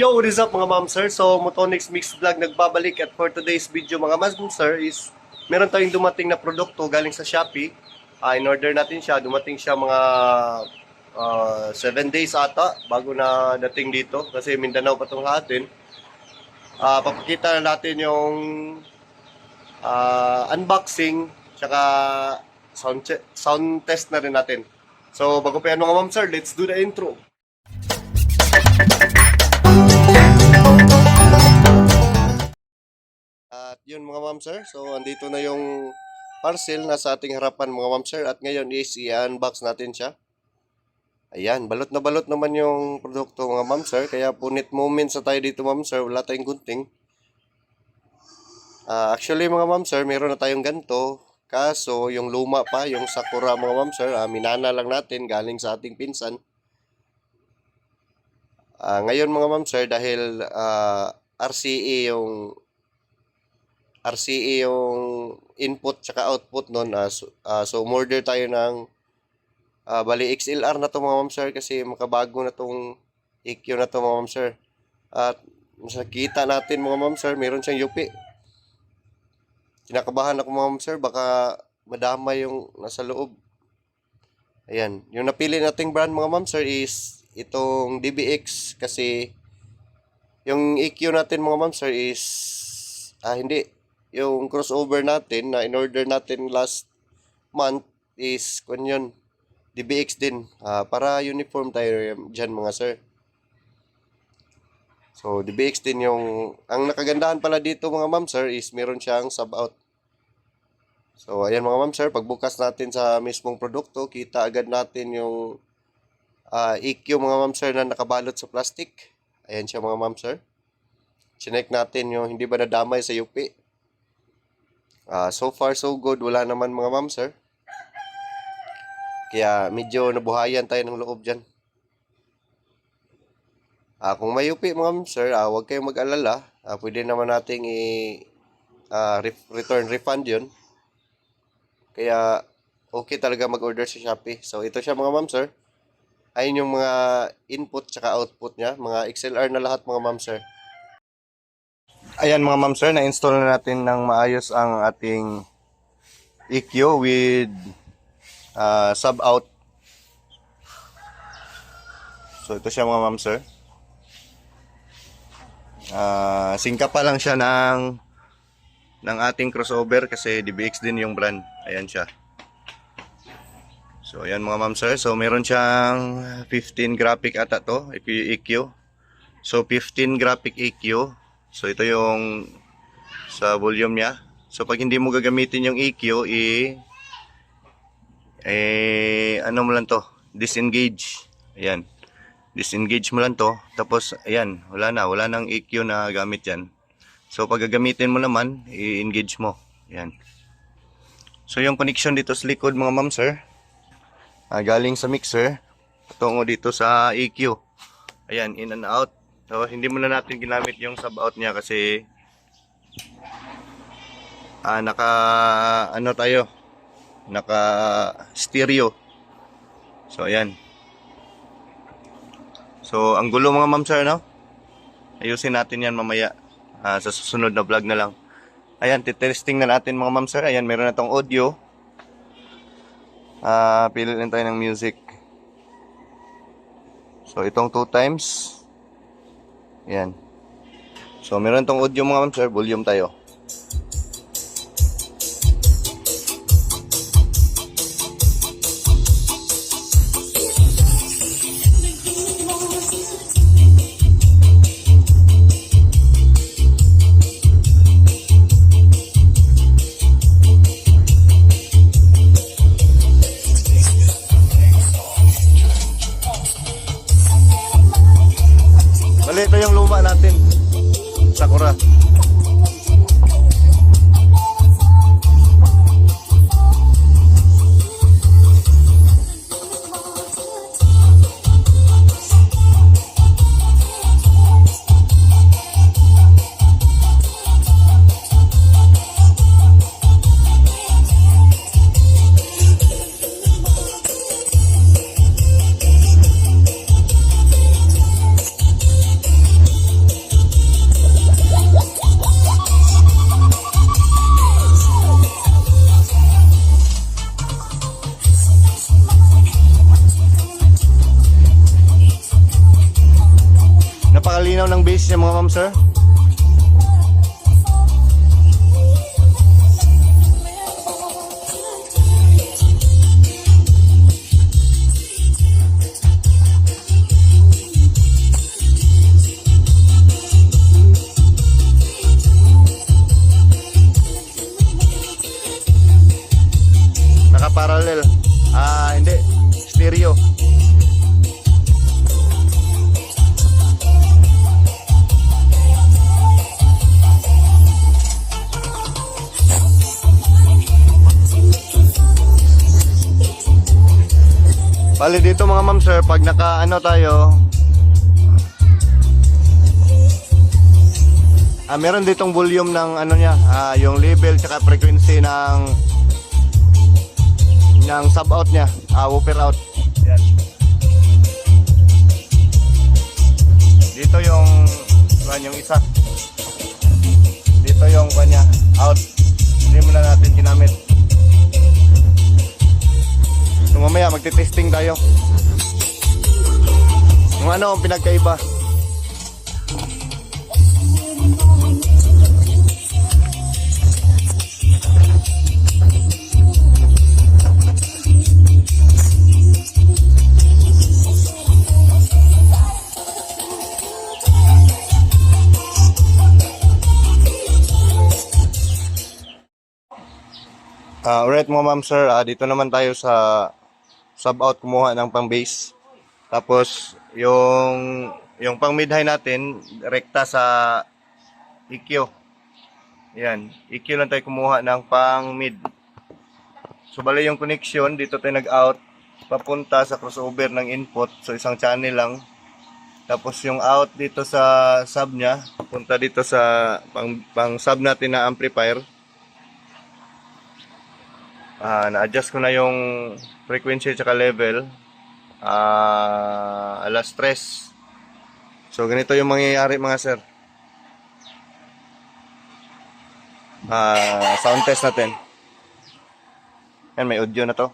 Yo, what is up mga ma'am sir? So, Motonix Mix Vlog nagbabalik at for today's video mga ma'am sir is meron tayong dumating na produkto galing sa Shopee. In-order natin siya, dumating siya mga 7 days ata bago na dating dito kasi Mindanao pa itong atin. Papakita na natin yung unboxing tsaka sound test na rin natin. So, bago pa yan mga ma'am sir, let's do the intro. At yun mga ma'am sir, so andito na yung parcel na sa ating harapan mga ma'am sir. At ngayon is i-unbox natin siya. Ayan, balot na balot naman yung produkto mga ma'am sir. Kaya punit moments sa tayo dito ma'am sir, wala tayong gunting. Actually mga ma'am sir, meron na tayong ganito. Kaso yung luma pa, yung Sakura mga ma'am sir, minana lang natin galing sa ating pinsan. Ngayon mga ma'am sir, dahil RCE yung input tsaka output nun, so umorder tayo ng bali XLR na to mga ma'am sir kasi makabago na tong EQ na to mga ma'am sir. At nakita natin mga ma'am sir, meron siyang yupi. Kinakabahan ako mga ma'am sir, baka madama yung nasa loob. Ayan, yung napili nating brand mga ma'am sir is itong DBX kasi yung EQ natin mga ma'am sir is hindi, yung crossover natin na in-order natin last month is yun, DBX din, para uniform tayo dyan mga sir. So DBX din yung, ang nakagandahan pala dito mga ma'am sir is meron siyang sub out. So ayan mga ma'am sir, pagbukas natin sa mismong produkto, kita agad natin yung EQ mga ma'am sir na nakabalot sa plastic. Ayan siya mga ma'am sir. Chinek natin yung hindi ba nadamay sa yupi. So far so good, wala naman mga ma'am sir. Kaya medyo nabuhayan tayo ng loob dyan. Kung may yupi mga ma'am sir, huwag kayong mag-alala. Pwede naman nating return refund yun. Kaya okay talaga mag-order sa Shopee. So ito siya mga ma'am sir. Ayun yung mga input tsaka output niya. Mga XLR na lahat mga ma'am sir. Ayan mga ma'am sir, na-install na natin ng maayos ang ating EQ with sub out. So ito siya mga ma'am sir. Singka pa lang siya ng ating crossover kasi DBX din yung brand. Ayan siya. So ayan mga ma'am sir, so meron siyang 15 graphic ata to, EQ. So 15 graphic EQ. So ito yung sa volume niya. So pag hindi mo gagamitin yung EQ, ano mo lang to, disengage. Ayan. Disengage mo lang to. Tapos ayan, wala nang EQ na gamit yan. So pag gagamitin mo naman, i-engage mo. Ayan. So yung connection dito sa likod mga ma'am sir, galing sa mixer patungo dito sa EQ. Ayan, in and out. So hindi muna natin ginamit yung sub out niya kasi naka stereo. So ayan. So ang gulo mga ma'am sir, no? Ayusin natin yan mamaya sa susunod na vlog na lang. Ayan, titesting na natin mga ma'am sir. Ayan, meron na tong audio. Piliin tayo ng music. So itong 2 times. Ayan. So meron tong audio mga ma'am sir, volume tayo. Bali, ito yung luma natin, Sakura. napalinaw ng bass niya mga ma'am sir. Naka-parallel. Hindi. Stereo. Bali dito mga ma'am sir, pag naka-ano tayo, meron ditong volume ng ano niya, yung level tsaka frequency ng sub out niya, woofer out. Yan. Dito yung isa. Dito yung kanya out. Hindi muna natin ginamit. So mamaya magte-testing tayo. Kung ano ang pinagkaiba. Alright mga ma'am sir, dito naman tayo sa sub out kumuha ng pang bass. Tapos yung pang mid high natin rekta sa EQ. Yan, EQ lang tayo kumuha ng pang mid. So bali yung connection dito tayo nag-out papunta sa crossover ng input, so isang channel lang. Tapos yung out dito sa sub niya, punta dito sa pang sub natin na amplifier. Na-adjust ko na yung frequency at level. Alas 3. So ganito yung mangyayari mga sir. Sound test natin. Yan, may audio na to.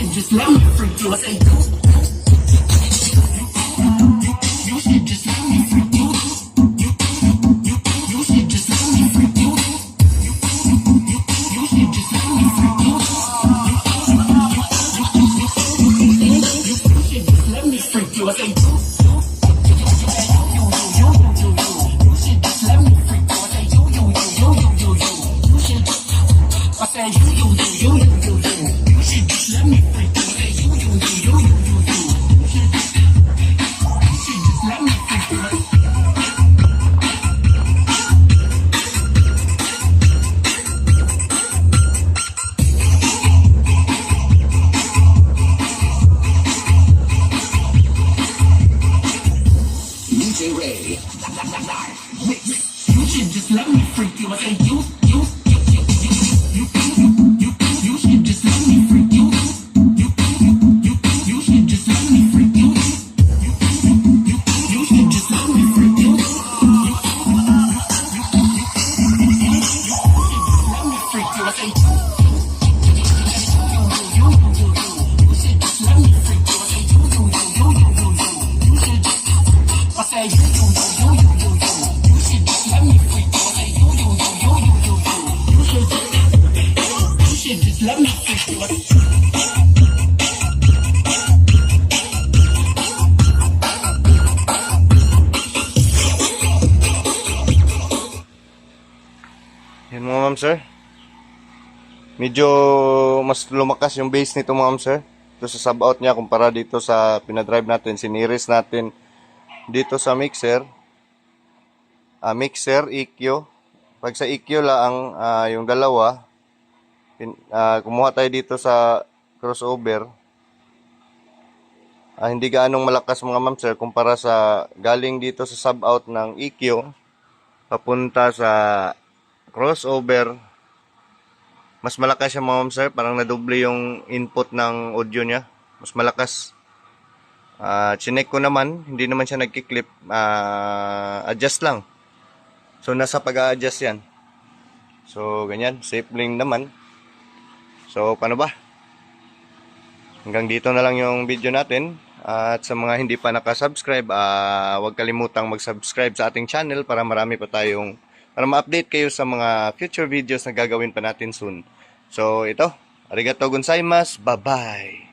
Just let me freak you. I say you. You should just let me freak you. You should just let me freak you. You should just let me freak you. You should just let me freak you. I say you. You should just let me freak you. I say you. You should. I say you. You should just let me freak you. DJ Ray. You should just let me freak you. I say you should just let me freak you. You should just let me freak you. You should just let me freak you. Let me freak you. I say you should just let me freak you. I say you should. I say you should just let me freak you. I say you should just let me freak you. Yan mga ma'am sir. Medyo mas lumakas yung bass nito mga ma'am sir. Ito sa sub out niya kumpara dito sa pinadrive natin, siniris natin dito sa mixer. Mixer, EQ. Pag sa EQ lang yung dalawa, kumuha tayo dito sa crossover. hindi gaanong malakas mga ma'am sir kumpara sa galing dito sa sub out ng EQ papunta sa crossover. Mas malakas siya mga ma'am sir, parang nadoble yung input ng audio niya. Mas malakas. Chinek ko naman, hindi naman siya nagki-clip. Adjust lang. So nasa pag-a-adjust yan. So ganyan, safe link naman. So paano ba? Hanggang dito na lang yung video natin. At sa mga hindi pa nakasubscribe, huwag kalimutang mag-subscribe sa ating channel para marami pa tayong para ma-update kayo sa mga future videos na gagawin pa natin soon. So ito, arigatou gozaimasu, bye-bye!